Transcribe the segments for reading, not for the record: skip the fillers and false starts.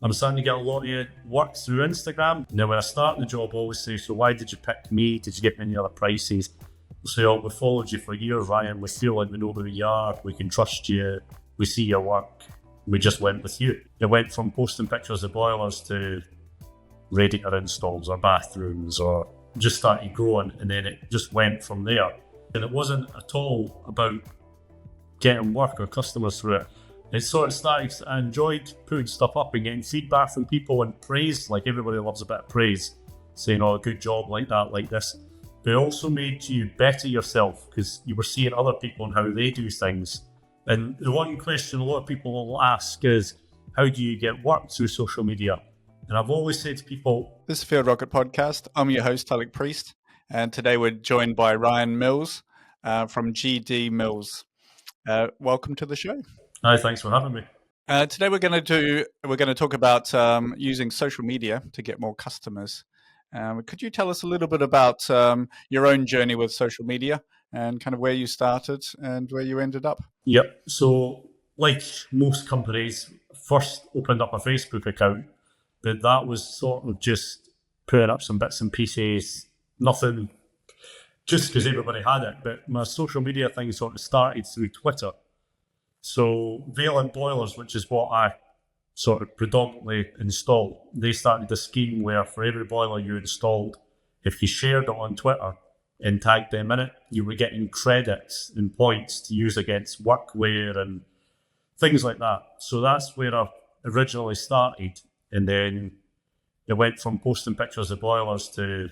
I'm starting to get a lot of work through Instagram. Now, when I start the job, I always say, so why did you pick me? Did you get me any other prices? So we followed you for years, Ryan. We feel like we know who you are. We can trust you. We see your work. We just went with you. It went from posting pictures of boilers to radiator installs or bathrooms, or just started growing, and then it just went from there. And it wasn't at all about getting work or customers through it. It sort of started, I enjoyed putting stuff up and getting feedback from people and praise. Like, everybody loves a bit of praise, saying, oh, good job, like that, like this. But it also made you better yourself, because you were seeing other people and how they do things. And the one question a lot of people will ask is, how do you get work through social media? And I've always said to people, this is Field Rocket Podcast. I'm your host, Alec Priest, and today we're joined by Ryan Mills from GD Mills. Welcome to the show. Hi, thanks for having me. Today we're going to talk about using social media to get more customers. Could you tell us a little bit about your own journey with social media and kind of where you started and where you ended up? Yep. So, like most companies, first opened up a Facebook account, but that was sort of just putting up some bits and pieces, nothing, just because everybody had it. But my social media thing sort of started through Twitter. So Valent Boilers, which is what I sort of predominantly installed, they started a scheme where for every boiler you installed, if you shared it on Twitter and tagged them in it, you were getting credits and points to use against workwear and things like that. So that's where I originally started. And then it went from posting pictures of boilers to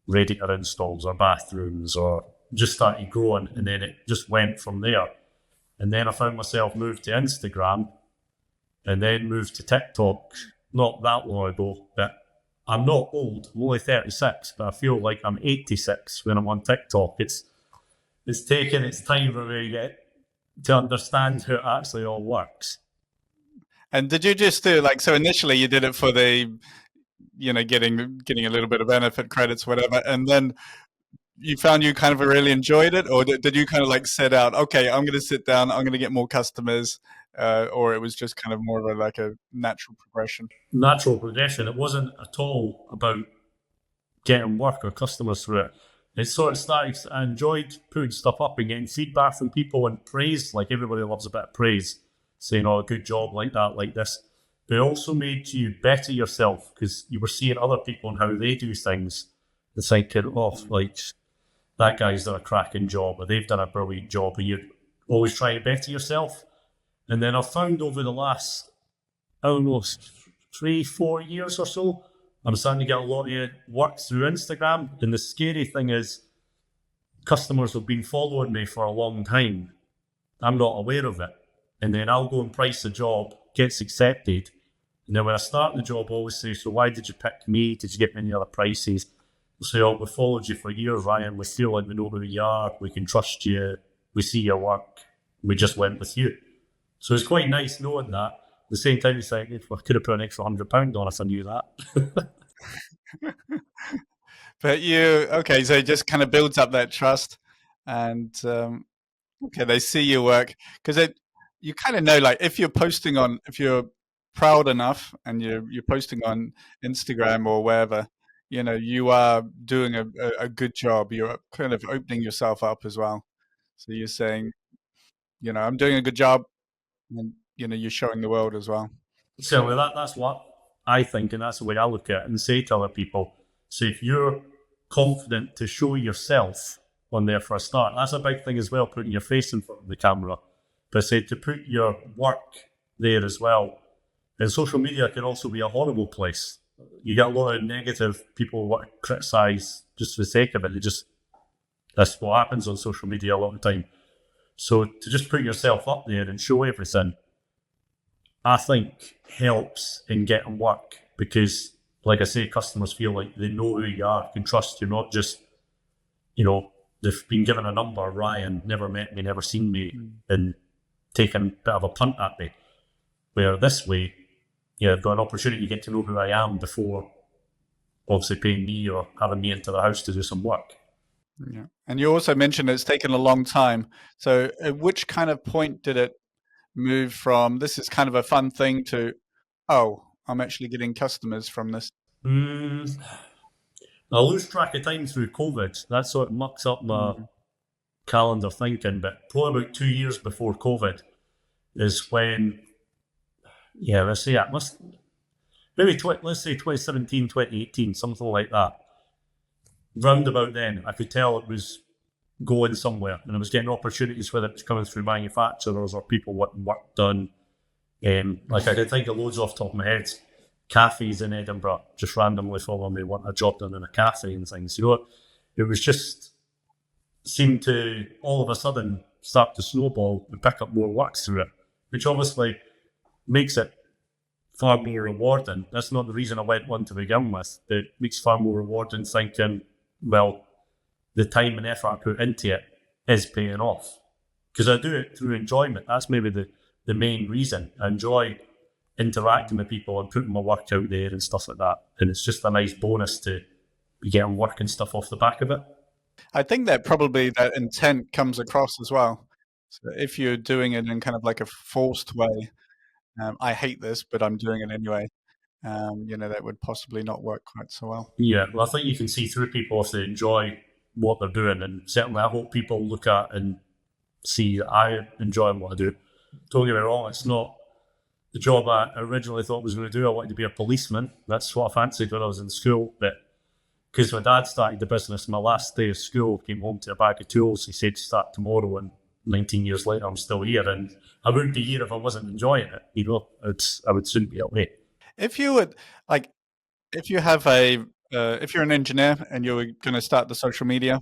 radiator installs or bathrooms, or just started growing, and then it just went from there. And then I found myself moved to Instagram and then moved to TikTok not that long ago. But I'm not old, I'm only 36, but I feel like I'm 86 when I'm on TikTok. It's taken its time for me to understand how it actually all works. And did you just do so initially you did it for the, getting a little bit of benefit credits, whatever, and then you found you kind of really enjoyed it, or did you kind of set out, okay, I'm going to sit down, I'm going to get more customers, or it was just kind of more of a natural progression? Natural progression. It wasn't at all about getting work or customers through it. It sort of started, I enjoyed putting stuff up and getting feedback from people and praise. Like, everybody loves a bit of praise, saying, oh, good job, like that, like this. But it also made you better yourself, because you were seeing other people and how they do things. It's thinking, oh, like, that guy's done a cracking job, or they've done a brilliant job, and you're always trying to better yourself. And then I've found over the last, I don't know, 3-4 years or so, I'm starting to get a lot of work through Instagram. And the scary thing is, customers have been following me for a long time. I'm not aware of it. And then I'll go and price the job, gets accepted. And then when I start the job, I always say, so why did you pick me? Did you get me any other prices? They'll say, oh, we followed you for years, Ryan. We feel like we know who you are. We can trust you. We see your work. We just went with you. So it's quite nice knowing that. At the same time, it's like, if I could have put an extra £100 on if I knew that. But so it just kind of builds up that trust, and okay, they see your work, because you kind of know, if you're proud enough and you're posting on Instagram or wherever, you are doing a good job. You're kind of opening yourself up as well. So you're saying, I'm doing a good job, and you're showing the world as well. So that's what I think, and that's the way I look at it and say to other people. So if you're confident to show yourself on there for a start, that's a big thing as well, putting your face in front of the camera. But say to put your work there as well. And social media can also be a horrible place. You get a lot of negative people who want to criticise just for the sake of it. That's what happens on social media a lot of the time. So to just put yourself up there and show everything, I think helps in getting work, because, like I say, customers feel like they know who you are, can trust you, not just, they've been given a number, Ryan, never met me, never seen me, and taken a bit of a punt at me. Where this way, I've got an opportunity to get to know who I am before obviously paying me or having me into the house to do some work. Yeah. And you also mentioned it's taken a long time. So at which kind of point did it move from, this is kind of a fun thing, to, oh, I'm actually getting customers from this? I lose track of time through COVID. That sort of mucks up my Mm. calendar thinking, but probably about 2 years before COVID is when, yeah, let's say it must, maybe let's say 2017, 2018, something like that. Round about then, I could tell it was going somewhere and I was getting opportunities, whether it was coming through manufacturers or people wanting work done. Like I can think of loads off the top of my head. Cafes in Edinburgh just randomly following me, wanting a job done in a cafe and things. You know, it was just seemed to all of a sudden start to snowball and pick up more work through it, which obviously makes it far more rewarding. That's not the reason I went one to begin with. It makes far more rewarding thinking, well, the time and effort I put into it is paying off. Because I do it through enjoyment. That's maybe the main reason. I enjoy interacting with people and putting my work out there and stuff like that. And it's just a nice bonus to be getting work and stuff off the back of it. I think that probably that intent comes across as well. So if you're doing it in kind of like a forced way, I hate this, but I'm doing it anyway. That would possibly not work quite so well. Yeah, well, I think you can see through people if they enjoy what they're doing. And certainly I hope people look at and see that I enjoy what I do. Don't get me wrong, it's not the job I originally thought I was going to do. I wanted to be a policeman. That's what I fancied when I was in school. But because my dad started the business, my last day of school, came home to a bag of tools. He said, start tomorrow. And 19 years later, I'm still here. And I wouldn't be here if I wasn't enjoying it. You know, I would soon be away. If you would like, if you have if you're an engineer and you're going to start the social media,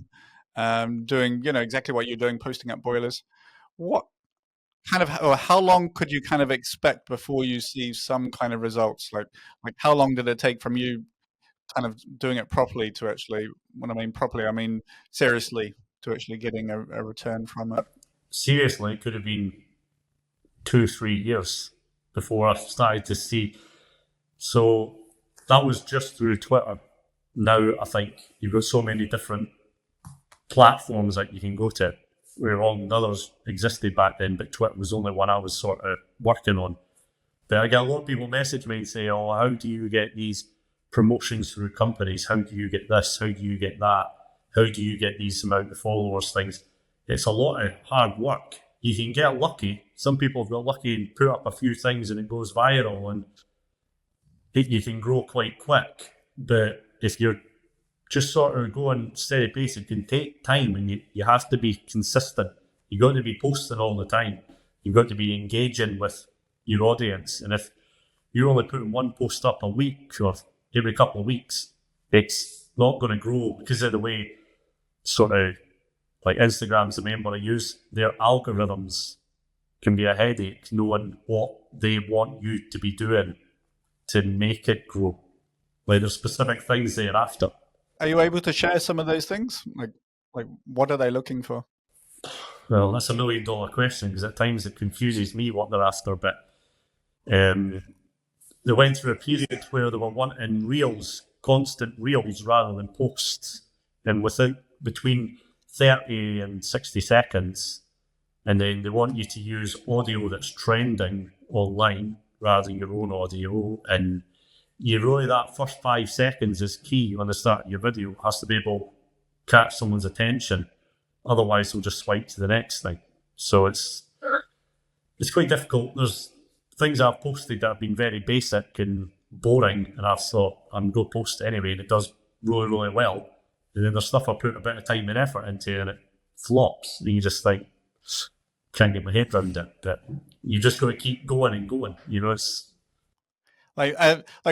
doing exactly what you're doing, posting up boilers, what kind of, or how long could you kind of expect before you see some kind of results? Like how long did it take from you kind of doing it properly to actually, when I mean properly, I mean seriously, to actually getting a return from it? Seriously, it could have been 2-3 years before I started to see. So that was just through Twitter. Now I think you've got so many different platforms that you can go to. Where all others existed back then, but Twitter was the only one I was sort of working on. But I get a lot of people message me and say, "Oh, how do you get these promotions through companies? How do you get this? How do you get that? How do you get these amount of followers?" Things. It's a lot of hard work. You can get lucky. Some people have got lucky and put up a few things and it goes viral, and you can grow quite quick. But if you're just sort of going steady pace, it can take time, and you have to be consistent. You got to be posting all the time. You've got to be engaging with your audience. And if you're only putting one post up a week or every couple of weeks, it's not going to grow because of the way sort of like Instagram's the main one I use. Their algorithms can be a headache knowing what they want you to be doing to make it grow. Like there's specific things they're after. Are you able to share some of those things? Like what are they looking for? Well, that's $1 million question because at times it confuses me what they're after. But they went through a period where they were wanting reels, constant reels rather than posts, and between 30 and 60 seconds. And then they want you to use audio that's trending online rather than your own audio. And you really, that first 5 seconds is key on the start of your video. It has to be able to catch someone's attention. Otherwise, they'll just swipe to the next thing. So it's quite difficult. There's things I've posted that have been very basic and boring, and I've thought I'm going to post it anyway, and it does really, really well. And then there's stuff I put a bit of time and effort into, and it flops. And you just think, can't get my head around it. But you just got to keep going and going. You know, it's like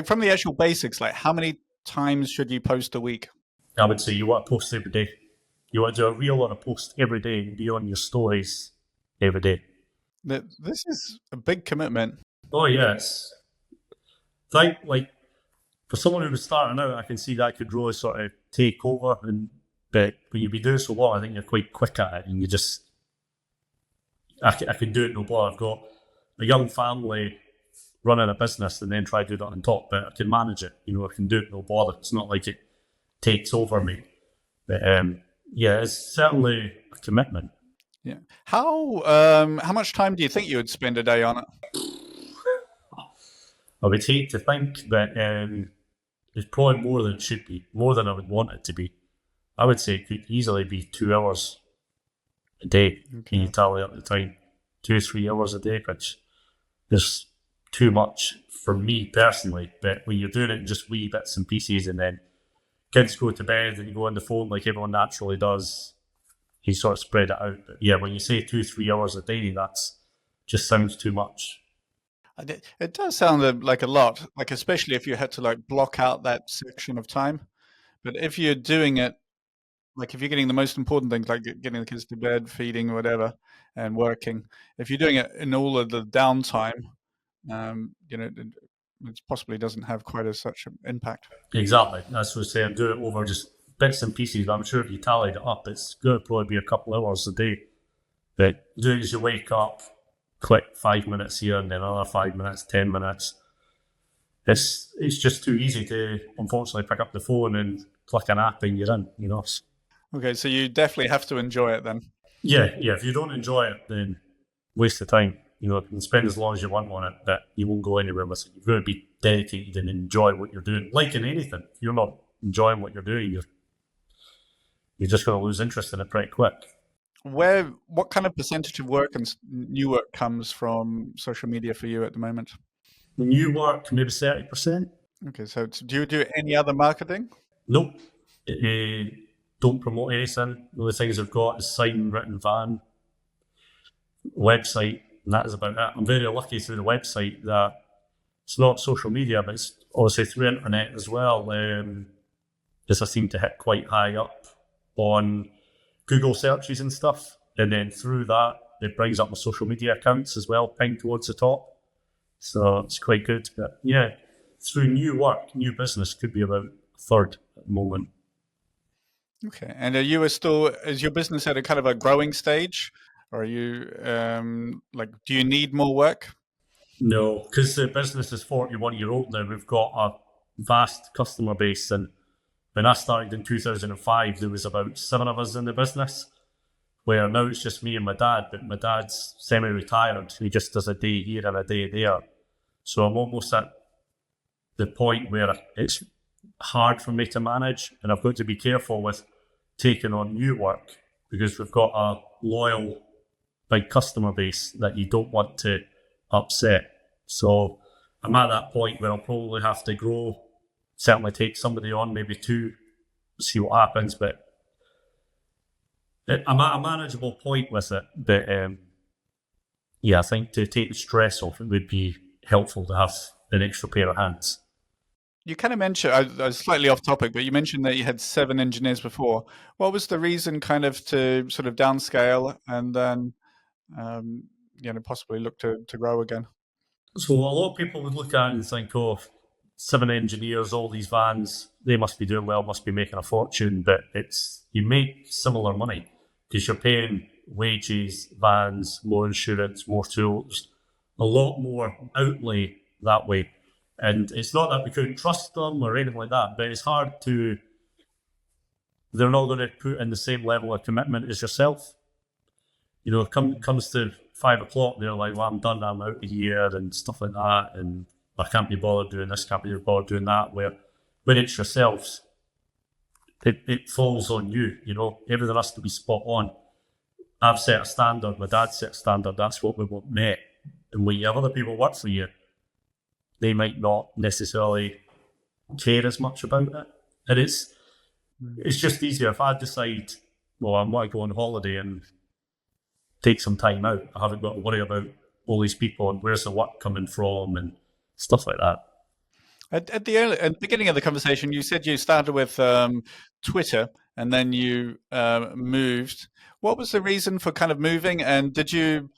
from the actual basics, like how many times should you post a week? I would say you want to post every day. You want to do a reel or a post every day and be on your stories every day. This is a big commitment. Oh yes. Like for someone who was starting out, I can see that could really sort of take over. But when you've been doing so long, I think you're quite quick at it, and you just I can do it no bother. I've got a young family running a business and then try to do that on top, but I can manage it. You know, I can do it no bother. It's not like it takes over me. But yeah, it's certainly a commitment. Yeah. How much time do you think you would spend a day on it? I would hate to think, but it's probably more than it should be, more than I would want it to be. I would say it could easily be 2 hours a day. Can you Okay. tally up the time? 2 or 3 hours a day, which is too much for me personally. But when you're doing it in just wee bits and pieces, and then kids go to bed and you go on the phone like everyone naturally does, you sort of spread it out. But yeah, when you say 2 3 hours a day, that's just sounds too much. It does sound like a lot, like especially if you had to like block out that section of time. But if you're doing it, like if you're getting the most important things, like getting the kids to bed, feeding, whatever, and working, if you're doing it in all of the downtime, it possibly doesn't have quite as such an impact. Exactly. That's what I'm saying. Do it over just bits and pieces. But I'm sure if you tallied it up, it's going to probably be a couple hours a day. But do it as you wake up, click 5 minutes here and then another 5 minutes, 10 minutes. It's just too easy to unfortunately pick up the phone and click an app and you're in. Okay, so you definitely have to enjoy it then. Yeah. If you don't enjoy it, then waste of time. You can spend as long as you want on it, but you won't go anywhere with it. You've got to be dedicated and enjoy what you're doing. Like in anything, if you're not enjoying what you're doing, you're just going to lose interest in it pretty quick. What kind of percentage of work and new work comes from social media for you at the moment? New work, maybe 30%. Okay, so do you do any other marketing? Nope. Don't promote anything. The only things I've got is sign, written van, website, and that is about it. I'm very lucky through the website that it's not social media, but it's obviously through internet as well. This I seem to hit quite high up on Google searches and stuff, and then through that it brings up my social media accounts as well, pinged towards the top. So it's quite good. But yeah, through new work, new business could be about a third at the moment. Okay, and is your business at a kind of a growing stage, or are you do you need more work? No, because the business is 41-year old now. We've got a vast customer base, and when I started in 2005, there was about 7 of us in the business. Where now it's just me and my dad, but my dad's semi-retired. He just does a day here and a day there. So I'm almost at the point where it's hard for me to manage, and I've got to be careful with taking on new work because we've got a loyal big customer base that you don't want to upset. So I'm at that point where I'll probably have to grow, certainly take somebody on, maybe two, see what happens. But I'm at a manageable point with it. But yeah, I think to take the stress off, it would be helpful to have an extra pair of hands. You kind of mentioned, I was slightly off topic, but you mentioned that you had 7 engineers before. What was the reason kind of to sort of downscale and then, um, possibly look to grow again? So a lot of people would look at it and think, oh, 7 engineers, all these vans, they must be doing well, must be making a fortune. But you make similar money because you're paying wages, vans, more insurance, more tools, a lot more outlay that way. And it's not that we couldn't trust them or anything like that, but it's hard to. They're not going to put in the same level of commitment as yourself. Comes to 5 o'clock, they're like, well, I'm done, I'm out of here and stuff like that. And I can't be bothered doing this, can't be bothered doing that. Where when it's yourselves, it falls on you, everything has to be spot on. I've set a standard, my dad set a standard, that's what we want met. And when you have other people work for you, they might not necessarily care as much about it. And it's just easier if I decide, well, I want to go on holiday and take some time out. I haven't got to worry about all these people and where's the work coming from and stuff like that. At the beginning of the conversation, you said you started with Twitter and then you moved. What was the reason for kind of moving? And did you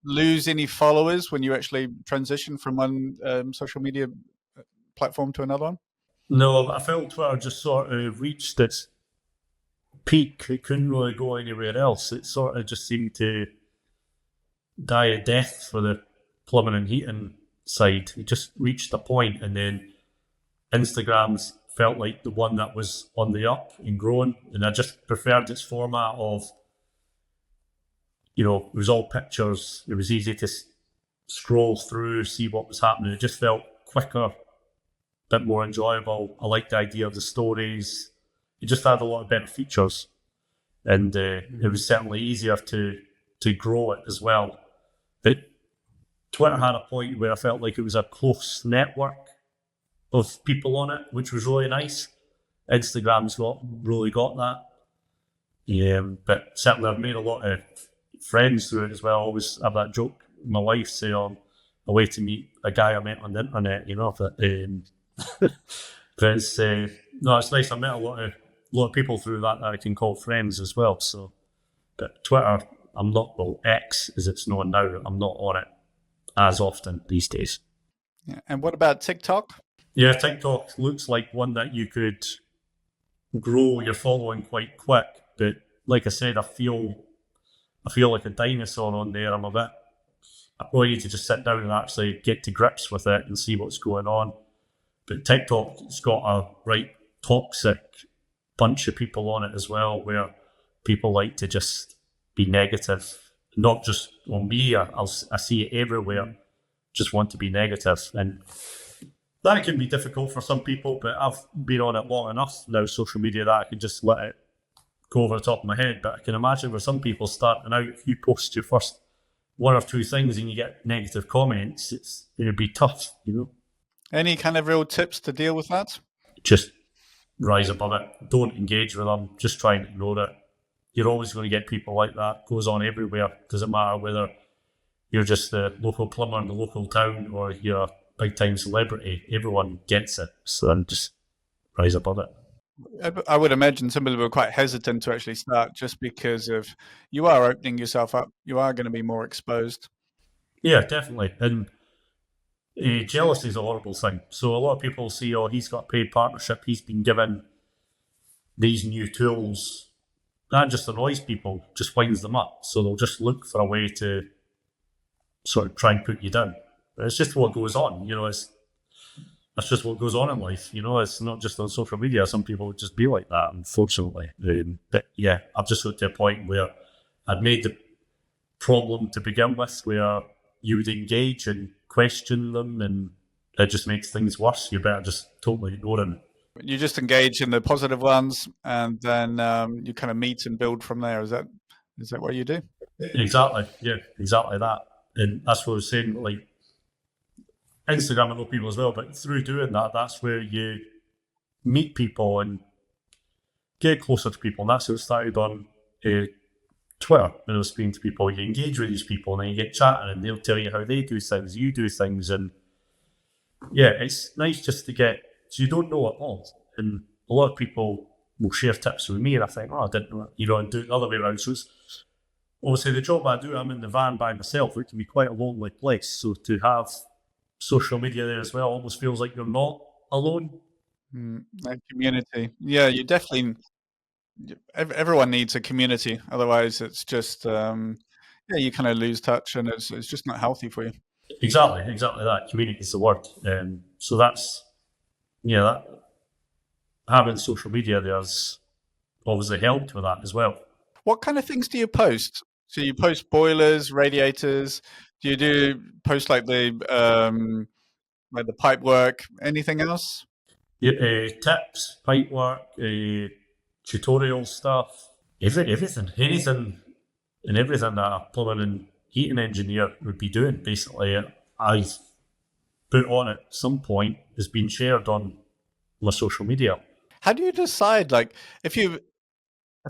lose any followers when you actually transitioned from one social media platform to another one? No, I felt Twitter just sort of reached its peak. It couldn't really go anywhere else. It sort of just seemed to die a death for the plumbing and heating side. It just reached a point, and then Instagram's felt like the one that was on the up and growing, and I just preferred its format of, it was all pictures. It was easy to scroll through, see what was happening. It just felt quicker, bit more enjoyable. I liked the idea of the stories. It just had a lot of better features, and it was certainly easier to grow it as well. But Twitter had a point where I felt like it was a close network of people on it, which was really nice. Instagram's really got that. Yeah, but certainly I've made a lot of friends through it as well. I always have that joke with my wife, say, I'm away to meet a guy I met on the internet, but but it's no, it's nice. I met a lot of people through that I can call friends as well. So, but Twitter, I'm not, well, X as it's known now, I'm not on it as often these days. Yeah. And what about TikTok? Yeah, TikTok looks like one that you could grow your following quite quick, but like I said, I feel like a dinosaur on there. I probably need to just sit down and actually get to grips with it and see what's going on. But TikTok's got a right toxic bunch of people on it as well, where people like to just be negative, not just on me. I see it everywhere. Just want to be negative, and that can be difficult for some people. But I've been on it long enough now, social media, that I can just let it go over the top of my head. But I can imagine for some people starting out, if you post your first one or two things and you get negative comments, it'd be tough, Any kind of real tips to deal with that? Just rise above it. Don't engage with them. Just try and ignore it. You're always going to get people like that. It goes on everywhere. Doesn't matter whether you're just the local plumber in the local town or you're a big time celebrity. Everyone gets it. So then just rise above it. I would imagine some people are quite hesitant to actually start just because of you are opening yourself up. You are going to be more exposed. Yeah, definitely. And jealousy is a horrible thing. So a lot of people see, oh, he's got a paid partnership. He's been given these new tools. That just annoys people, just winds them up. So they'll just look for a way to sort of try and put you down. But it's just what goes on. That's just what goes on in life. It's not just on social media. Some people would just be like that, unfortunately. But yeah, I've just got to a point where I'd made the problem to begin with, where you would engage and question them, and it just makes things worse. You better just totally ignore them. You just engage in the positive ones, and then you kind of meet and build from there. Is that what you do? Exactly. Yeah, exactly that. And that's what I was saying. Like Instagram, I know people as well, but through doing that, that's where you meet people and get closer to people. And that's how it started on Twitter. When I was speaking to people, you engage with these people, and then you get chatting, and they'll tell you how they do things, you do things, and yeah, it's nice just to get. So you don't know it all, and a lot of people will share tips with me, and I think, oh, I didn't know it, and do it the other way around. So it's obviously the job I do. I'm in the van by myself. It can be quite a lonely place. So to have social media there as well almost feels like you're not alone. That community, yeah, you definitely. Everyone needs a community, otherwise it's just you kind of lose touch, and it's just not healthy for you. Exactly that. Community is the word. So that's that having social media there's obviously helped with that as well. What kind of things do you post? So you post boilers, radiators. Do you post like the pipe work? Anything else? Yeah, tips, pipe work, tutorial stuff, everything, anything, and everything that a plumbing and heating engineer would be doing. Basically, I've put on at some point has been shared on my social media. How do you decide? Like, if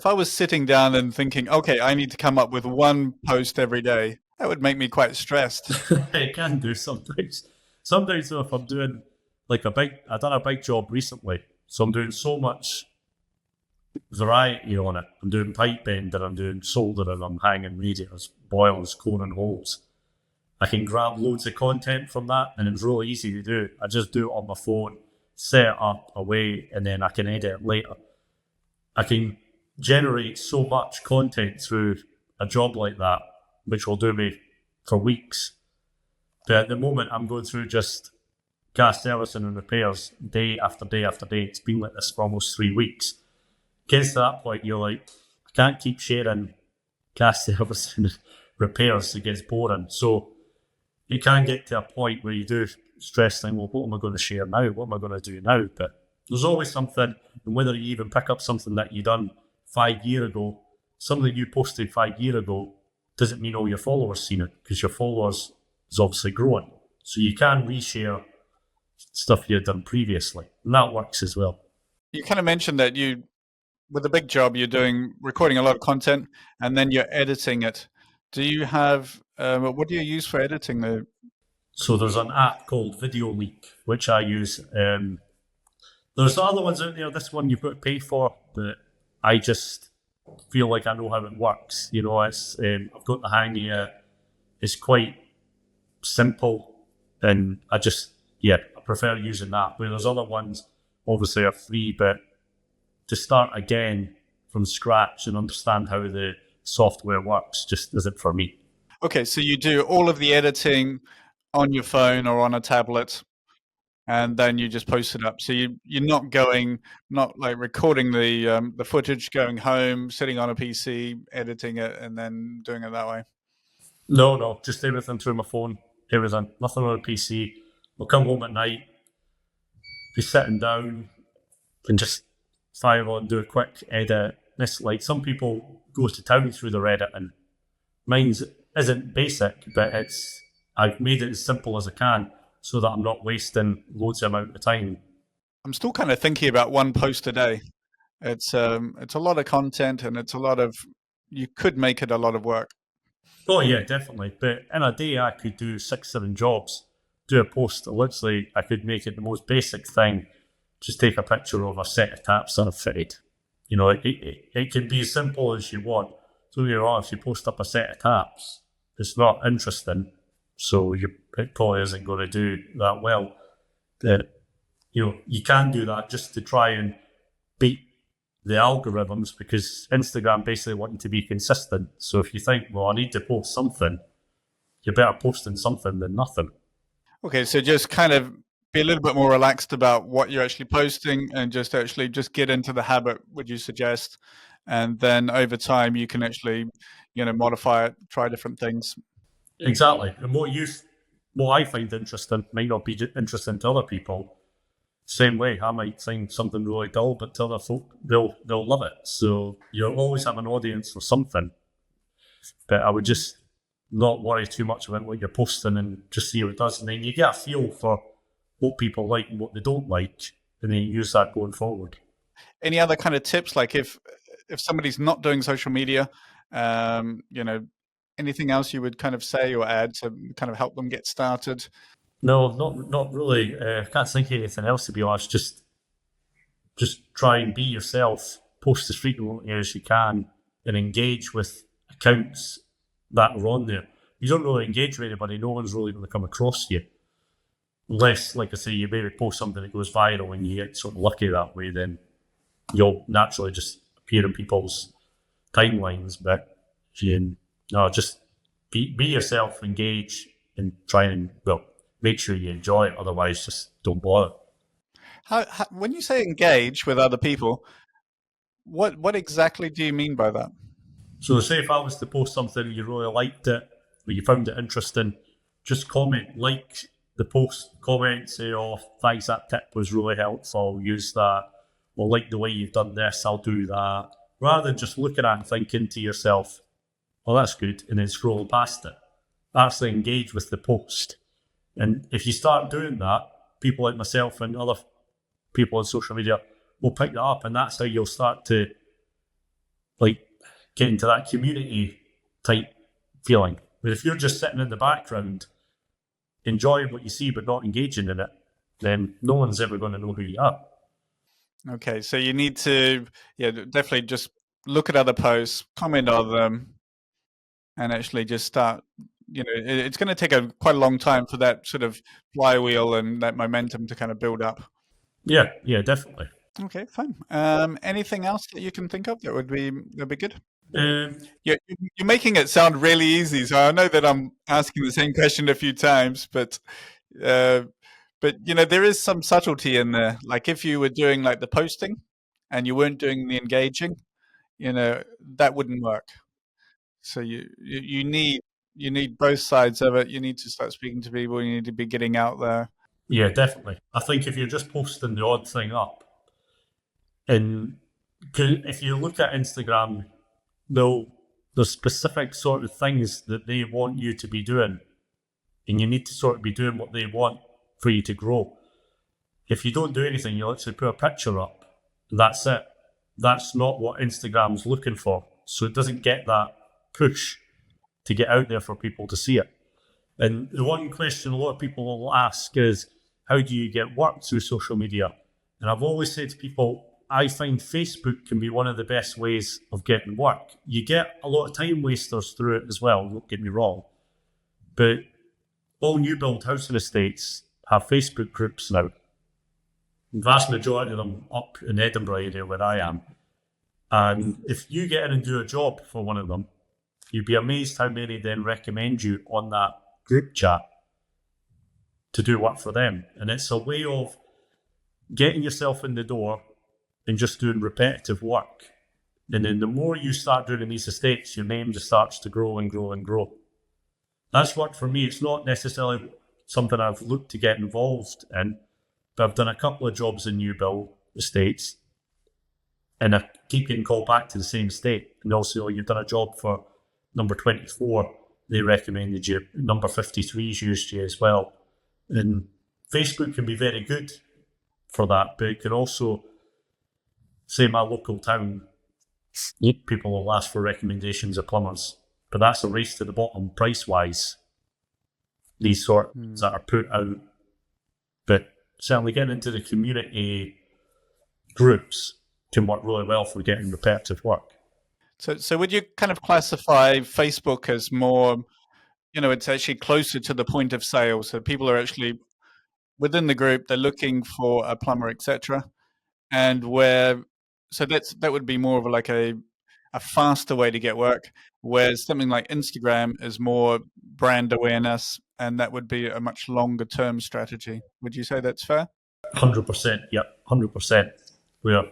I was sitting down and thinking, okay, I need to come up with one post every day, that would make me quite stressed. It can do sometimes. Sometimes though, if I'm doing like I've done a big job recently, so I'm doing so much variety on it. I'm doing pipe bending, I'm doing soldering, I'm hanging radiators, boilers, coring holes. I can grab loads of content from that, and it's really easy to do. I just do it on my phone, set it up away, and then I can edit it later. I can generate so much content through a job like that, which will do me for weeks. But at the moment, I'm going through just gas servicing and repairs day after day after day. It's been like this for almost 3 weeks. Gets to that point, you're like, I can't keep sharing gas servicing and repairs. It gets boring. So you can get to a point where you do stressed thinking, well, what am I going to share now? What am I going to do now? But there's always something, and whether you even pick up something that you done 5 years ago, something you posted 5 years ago doesn't mean all your followers seen it because your followers is obviously growing. So you can reshare stuff you had done previously, and that works as well. You kind of mentioned that you, with a big job, you're doing recording a lot of content and then you're editing it. Do you have what do you use for editing the? So there's an app called Video Leak, which I use. There's other ones out there. This one you've got to pay for, but I just feel like I know how it works. You know, it's I've got the hang of it. It's quite simple, and I prefer using that. Where there's other ones, obviously, are free, but to start again from scratch and understand how the software works just isn't for me. Okay, so you do all of the editing on your phone or on a tablet, and then you just post it up. So you're not going, not like recording the footage, going home, sitting on a PC, editing it, and then doing it that way. No, no, just everything through my phone, everything, nothing on a PC. I'll come home at night, be sitting down, and just fire on, do a quick edit. This like some people go to town through their editing. Mine's isn't basic, but I've made it as simple as I can so that I'm not wasting loads of amount of time. I'm still kind of thinking about one post a day. It's a lot of content, and it's a lot of, you could make it a lot of work. Oh yeah, definitely. But in a day, I could do 6, 7 jobs. Do a post. Literally, I could make it the most basic thing. Just take a picture of a set of taps that I've fitted. You know, it can be as simple as you want. So you know, if you post up a set of taps, it's not interesting. So it probably isn't going to do that well. That you know, you can do that just to try and beat the algorithms because Instagram basically wanting to be consistent. So if you think, well, I need to post something, you're better posting something than nothing. Okay, so just kind of be a little bit more relaxed about what you're actually posting, and just actually just get into the habit, would you suggest? And then over time you can actually, modify it, try different things. Exactly. And what I find interesting might not be interesting to other people. Same way, I might find something really dull, but to other folk, they'll love it. So you'll always have an audience for something. But I would just not worry too much about what you're posting and just see how it does. And then you get a feel for what people like and what they don't like, and then you use that going forward. Any other kind of tips, like if somebody's not doing social media, um, you know, anything else you would kind of say or add to kind of help them get started? No, not really. I can't think of anything else to be honest. Just try and be yourself. Post as frequently as you can, and engage with accounts that are on there. You don't really engage with anybody. No one's really going to come across you unless, like I say, you maybe post something that goes viral and you get sort of lucky that way. Then you'll naturally just appear in people's timelines. But if you no, just be yourself, engage, and try and make sure you enjoy it. Otherwise, just don't bother. When you say engage with other people, what exactly do you mean by that? So, say if I was to post something you really liked it, or you found it interesting, just comment, like the post, comment, say, "Oh, thanks, that tip was really helpful. Use that." Or like the way you've done this, I'll do that. Rather than just looking at it and thinking to yourself, "Oh, that's good," and then scrolling past it. Actually engage with the post. And if you start doing that, people like myself and other people on social media will pick that up, and that's how you'll start to like get into that community type feeling. But if you're just sitting in the background, enjoying what you see but not engaging in it, then no one's ever going to know who you are. Okay, so you need to, yeah, definitely just look at other posts, comment on them, and actually just start. It's going to take quite a long time for that sort of flywheel and that momentum to kind of build up. Yeah, yeah, definitely. Okay, fine. Anything else that you can think of that would be good? Um, You're making it sound really easy, so I know that I'm asking the same question a few times, uh, but there is some subtlety in there. Like if you were doing like the posting and you weren't doing the engaging, that wouldn't work. So you need both sides of it. You need to start speaking to people. You need to be getting out there. Yeah, definitely. I think if you're just posting the odd thing up, and if you look at Instagram, they'll there's specific sort of things that they want you to be doing, and you need to sort of be doing what they want for you to grow. If you don't do anything, you literally put a picture up. That's it. That's not what Instagram's looking for. So it doesn't get that push to get out there for people to see it. And the one question a lot of people will ask is, how do you get work through social media? And I've always said to people, I find Facebook can be one of the best ways of getting work. You get a lot of time wasters through it as well, don't get me wrong. But all new build housing estates have Facebook groups now. The vast majority of them up in Edinburgh area where I am. And if you get in and do a job for one of them, you'd be amazed how many then recommend you on that group chat to do work for them. And it's a way of getting yourself in the door and just doing repetitive work. And then the more you start doing in these estates, your name just starts to grow and grow and grow. That's worked for me. It's not necessarily something I've looked to get involved in, but I've done a couple of jobs in new build estates, and I keep getting called back to the same estate. And also, you've done a job for number 24, they recommended you. Number 53's used you as well. And Facebook can be very good for that, but it can also, say my local town, people will ask for recommendations of plumbers, but that's a race to the bottom price-wise. These sorts that are put out. But certainly getting into the community groups can work really well for getting repetitive work. So would you kind of classify Facebook as more, it's actually closer to the point of sale? So people are actually within the group, they're looking for a plumber, etc. And that would be more of like a faster way to get work, whereas something like Instagram is more brand awareness, and that would be a much longer term strategy. Would you say that's fair? 100%, yeah, 100%. Where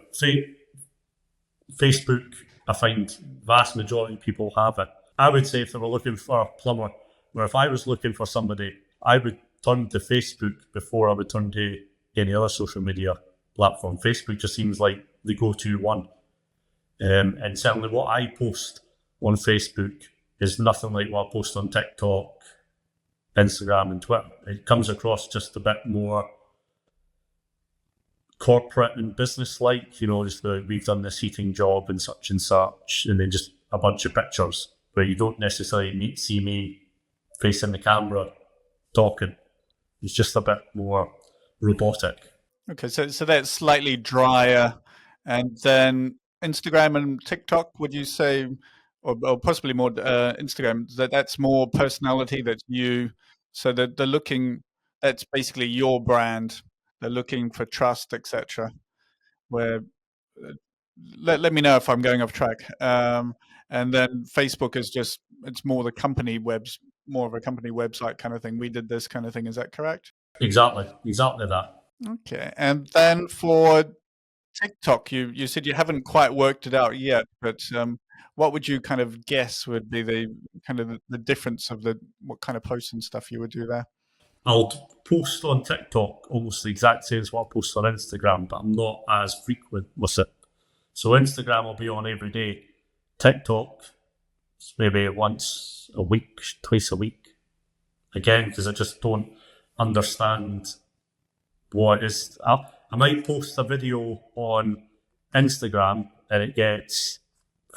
Facebook, I find vast majority of people have it. I would say if they were looking for a plumber, or if I was looking for somebody, I would turn to Facebook before I would turn to any other social media platform. Facebook just seems like the go-to one. And certainly what I post on Facebook is nothing like what I post on TikTok, Instagram and Twitter. It comes across just a bit more corporate and business-like, just we've done this heating job and such, and then just a bunch of pictures where you don't necessarily see me facing the camera talking. It's just a bit more robotic. Okay, so that's slightly drier, and then Instagram and TikTok. Would you say, or possibly more Instagram? That's more personality. That's you. So that they're looking. That's basically your brand. They're looking for trust, etc. Where let me know if I'm going off track. And then Facebook is it's more the company more of a company website kind of thing. We did this kind of thing. Is that correct? Exactly that. Okay. And then for TikTok, you said you haven't quite worked it out yet, but what would you kind of guess would be the kind of the difference of what kind of posts and stuff you would do there? I'll post on TikTok almost the exact same as what I post on Instagram, but I'm not as frequent with it. So Instagram will be on every day. TikTok, maybe once a week, twice a week. Again, because I just don't understand what it is. I might post a video on Instagram and it gets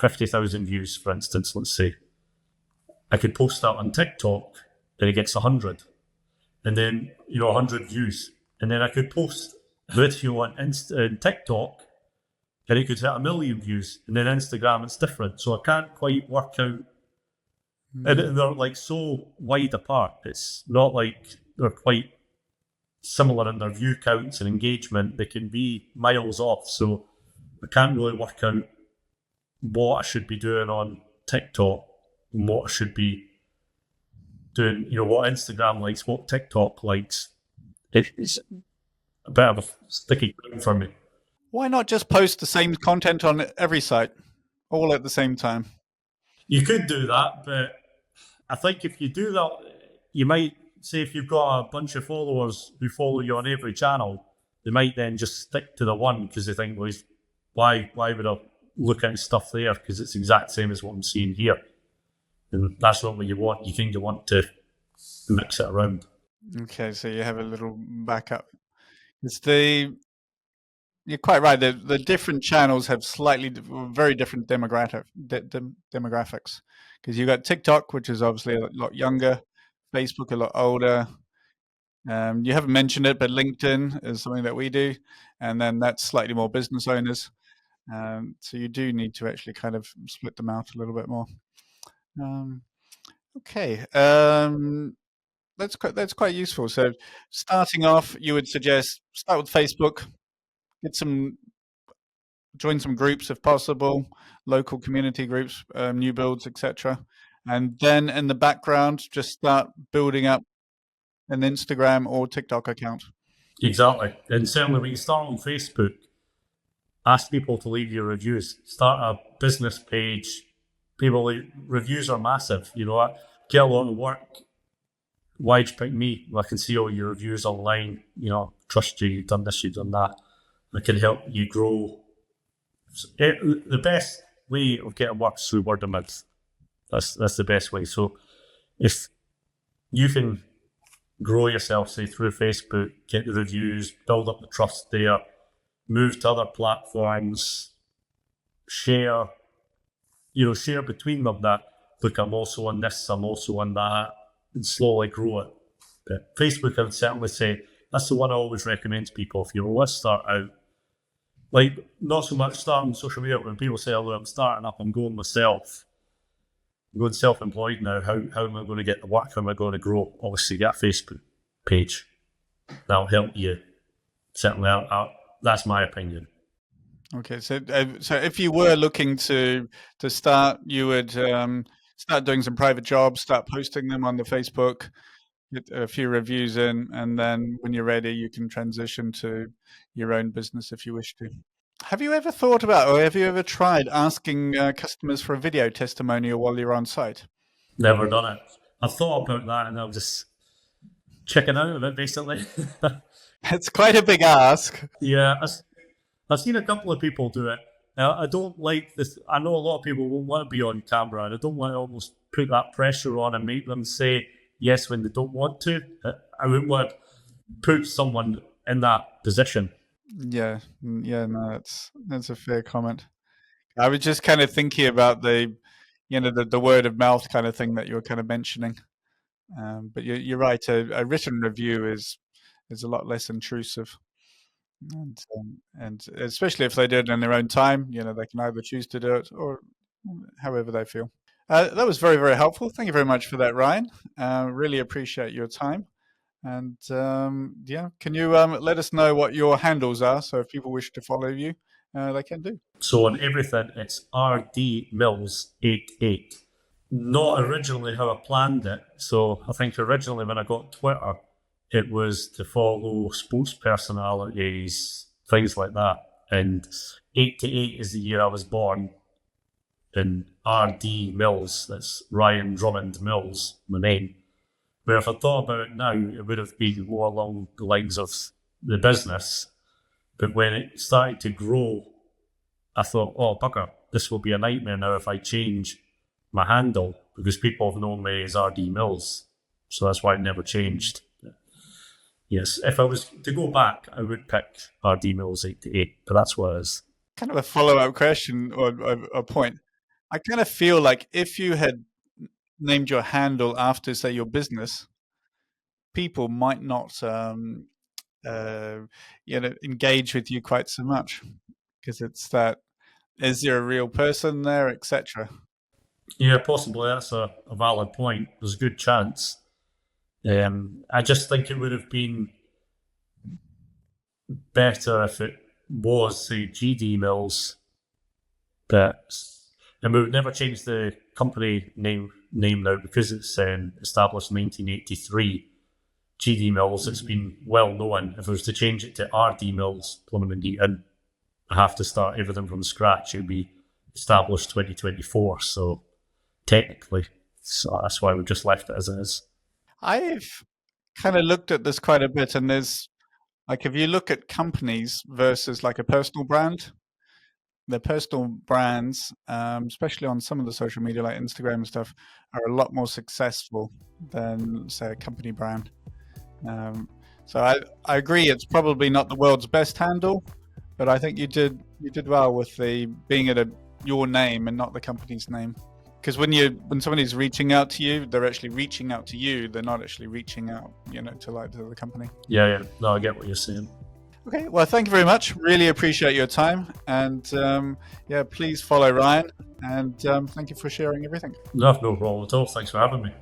50,000 views, for instance, let's say. I could post that on TikTok and it gets 100. And then, 100 views. And then I could post a video on TikTok and it could hit 1 million views. And then Instagram, it's different. So I can't quite work out. And they're like so wide apart. It's not like they're quite similar in their view counts and engagement. They can be miles off. So I can't really work out what I should be doing on TikTok and what I should be doing, what Instagram likes, what TikTok likes. It's a bit of a sticky thing for me. Why not just post the same content on every site, all at the same time? You could do that, but I think if you do that, you might say if you've got a bunch of followers who follow you on every channel, they might then just stick to the one because they think, well, why would I look at stuff there? Because it's the exact same as what I'm seeing here. And that's not what you want. You think you want to mix it around. Okay, so you have a little backup. It's you're quite right. The different channels have very different demographics. Because you got TikTok, which is obviously a lot younger, Facebook a lot older. You haven't mentioned it, but LinkedIn is something that we do, and then that's slightly more business owners. So you do need to actually kind of split them out a little bit more. Okay, that's quite useful. So starting off, you would suggest start with Facebook, join some groups if possible, local community groups, new builds, etc. And then in the background, just start building up an Instagram or TikTok account. Exactly. And certainly when you start on Facebook, ask people to leave your reviews. Start a business page. Reviews are massive. I get a lot of work. Why'd you pick me? Well, I can see all your reviews online. Trust you. You've done this. You've done that. I can help you grow. The best way of getting work is through word of mouth. That's the best way. So if you can grow yourself, say through Facebook, get the reviews, build up the trust there, move to other platforms, share between them that, look, I'm also on this, I'm also on that, and slowly grow it. But Facebook, I would certainly say, that's the one I always recommend to people. If you want to start out, like, not so much starting social media, when people say, oh, I'm starting up, I'm going myself. I'm going self-employed now. How am I going to get the work? How am I going to grow? Obviously, get a Facebook page. That'll help you. Certainly, that's my opinion. Okay, so if you were looking to start, you would start doing some private jobs, start posting them on the Facebook, get a few reviews in, and then when you're ready, you can transition to your own business if you wish to. Have you ever thought about, or have you ever tried asking customers for a video testimonial while you're on site? Never done it. I thought about that, and I was just checking out of it, basically. It's quite a big ask. Yeah, I've seen a couple of people do it. I don't like this. I know a lot of people won't want to be on camera, and I don't want to almost put that pressure on and make them say yes when they don't want to. I wouldn't want to put someone in that position. Yeah, no, that's a fair comment. I was just kind of thinking about the word of mouth kind of thing that you were kind of mentioning. But you're right. A written review is a lot less intrusive, and especially if they do it in their own time, they can either choose to do it or however they feel. That was very, very helpful. Thank you very much for that, Ryan. Really appreciate your time. And can you let us know what your handles are? So if people wish to follow you, they can do. So on everything, it's RD Mills 88. Not originally how I planned it. So I think originally when I got Twitter, it was to follow sports personalities, things like that. And 88 is the year I was born. And RD Mills, that's Ryan Drummond Mills, my name. Where if I thought about it now, it would have been more along the lines of the business. But when it started to grow, I thought, oh, bugger, this will be a nightmare now if I change my handle, because people have known me as RD Mills. So that's why it never changed. Yes, if I was to go back, I would pick RD Mills 88, but that's what it is. Kind of a follow-up question or a point. I kind of feel like if you had named your handle after, say, your business, people might not, engage with you quite so much because it's that, is there a real person there, etc. Yeah, possibly that's a valid point. There's a good chance. I just think it would have been better if it was, say, GD Mills, and we would never change the company name now because it's established in 1983. GD Mills, it's been well known. If I was to change it to RD Mills, Plumbing and Heating, I have to start everything from scratch. It would be established 2024, so technically, so that's why we've just left it as it is. kind of looked at this quite a bit, and there's like if you look at companies versus like a personal brand, the personal brands, especially on some of the social media like Instagram and stuff, are a lot more successful than say a company brand. So I agree it's probably not the world's best handle, but I think you did well with the being at your name and not the company's name. Because when somebody's reaching out to you, they're actually reaching out to you. They're not actually reaching out, to the company. Yeah. No, I get what you're saying. Okay, well, thank you very much. Really appreciate your time, and please follow Ryan. And thank you for sharing everything. No problem at all. Thanks for having me.